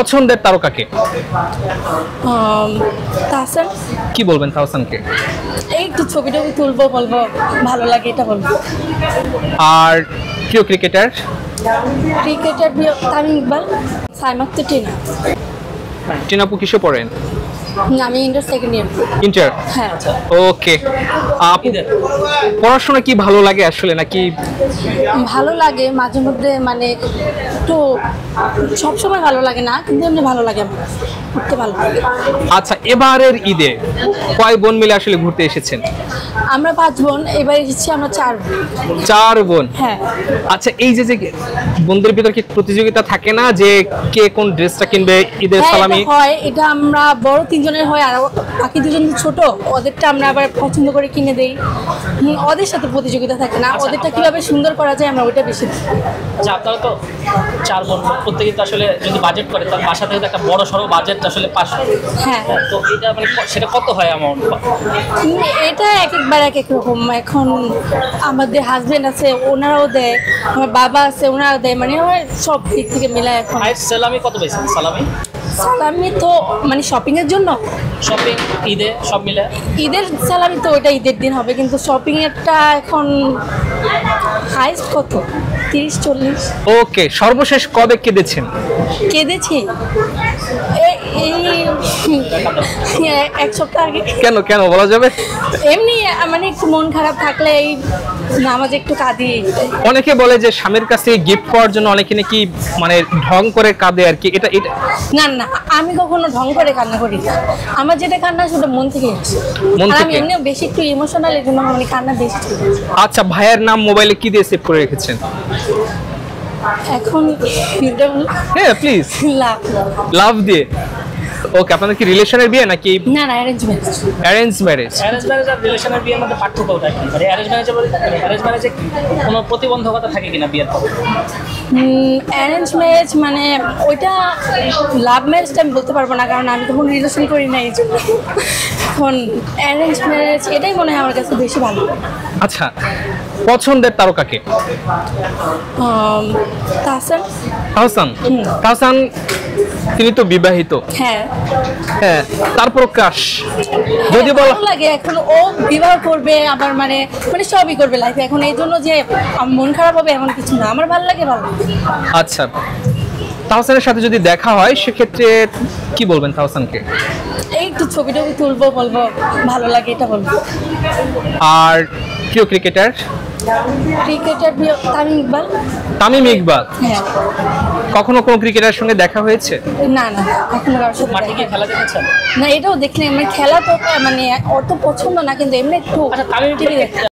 পছন্দের তারকাকে? তাহসান। কি বলবেন তাহসানকে? এই একটু ছবি টবি তুলবো, বলবো ভালো লাগে, এটা বলবো। আর প্রিয় ক্রিকেটার? ক্রিকেটার প্রিয় তামিম ইকবাল। সাইমাক তো টিনা। টিনাপু কিসে পড়েন? আমি ইন্টার সেকেন্ড ইয়ার। ইন্টার? হ্যাঁ। ওকে। আপু পড়াশোনা কি ভালো লাগে আসলে নাকি? ভালো লাগে মাঝে মধ্যে, মানে একটু সবসময় ভালো লাগে না, কিন্তু এমনি ভালো লাগে, আমার ঘুরতে ভালো লাগে। আচ্ছা, এবারের ঈদে কয় বোন মিলে আসলে ঘুরতে এসেছেন? আমরা 5 বোন, এবার এসেছি আমরা 4 বোন। 4 বোন? হ্যাঁ। আচ্ছা, এই যে বোনদের ভিতর কি প্রতিযোগিতা থাকে না যে কে কোন ড্রেসটা কিনবে ঈদের সালামি? হয়, এটা আমরা বড় 3 জনের হয়, আর বাকি 2 জন ছোট, ওদেরটা আমরা আবার পছন্দ করে কিনে দেই। ওদের সাথে প্রতিযোগিতা থাকে না, ওদেরটা কিভাবে সুন্দর করা যায় আমরা ওইটা বেশি। আচ্ছা, আপনারা তো 4 বোন, প্রত্যেকে তো আসলে যদি বাজেট করে তার বাসা থেকে একটা বড় সড়ো বাজেট আসলে পাস। হ্যাঁ। তো এটা মানে সেটা কত হয় অ্যামাউন্ট? এটা একবার এক এক রকম। এখন আমাদের হাজবেন্ড আছে, ওনারাও দেয়, আমার বাবা আছে, ওনারাও দেয়, মানে আমার সব দিক থেকে মিলায়। এখন সালামি কত পাইছেন? সালামি সালামি তো মানে শপিং এর জন্য, শপিং ঈদে সব মিলে ঈদের সালামি তো ওইটা ঈদের দিন হবে, কিন্তু শপিং এরটা এখন হাইস্ট কত 30-40। ওকে, সর্বশেষ কবে কেঁদেছেন? কেঁদেছি এই 1 সপ্তাহ আগে। কেন কেন বলা যাবে? এমনি মানে একটু মন খারাপ থাকলে এই নামাজে একটু কাঁদি। অনেকে বলে যে স্বামীর কাছে গিফট পাওয়ার জন্য অনেকে নাকি মানে ঢং করে কাঁদে আর কি, এটা এটা না না, আমি কখনো ঢং করে কান্না করি না, আমার যেটা কান্না সেটা মন থেকে আসে। মন আর আমি থেকে? এমনিও বেশি একটু ইমোশনাল, এর জন্য মানে কান্না বেশি চলে আসে। আচ্ছা, ভাইয়ের নাম মোবাইলে কি দিয়ে সেভ করে রেখেছেন? এখন হ্যাঁ প্লিজ। লাভ। লাভ দিয়ে। ওকে, আপনাদের কি রিলেশনের বিয়ে নাকি না না, arrange marriage. Arrange marriage? Arrange marriage আর রিলেশনের বিয়ের মধ্যে পার্থক্যটা কি? মানে অ্যারেঞ্জ ম্যারেজে কোনো প্রতিবন্ধকতা থাকে কিনা বিয়ের পর? অ্যারেঞ্জ ম্যারেজ মানে ওইটা, লাভ ম্যারেজটা আমি বলতে পারবো না, কারণ আমি তখন রিলেশন করি না, এই জন্য। এখন অ্যারেঞ্জ ম্যারেজ এটাই মনে হয় আমার কাছে বেশি ভালো। আচ্ছা, পছন্দের তারকাকে? তাহসান। তাহসান? তাহসান তিনি তো বিবাহিত। হ্যাঁ। হ্যাঁ, তারপর ক্রাশ যদি বলা ভালো লাগে। এখন ও বিবাহ করবে, আবার মানে মানে সবই করবে লাইফে, এখন এই জন্য যে মন খারাপ হবে এমন কিছু না, আমার ভালো লাগে, ভালো লাগে। আচ্ছা, তাহসানের সাথে যদি দেখা হয় সেক্ষেত্রে কি বলবেন তাহসানকে? এই একটু ছবি টবি তুলবো, বলবো ভালো লাগে, এটা বলবো। আর প্রিয় ক্রিকেটার? ক্রিকেটার প্রিয় তামিম ইকবাল। তামিম ইকবাল? হ্যাঁ। কখনো কোনো ক্রিকেটারের সঙ্গে দেখা হয়েছে? না না, কখনো কারোর সাথে মাঠে গিয়ে খেলা দেখেছেন? না, এটাও দেখলে মানে খেলা তো মানে অত পছন্দ না, কিন্তু এমনি একটু আচ্ছা, তামিম টিভি দেখতে।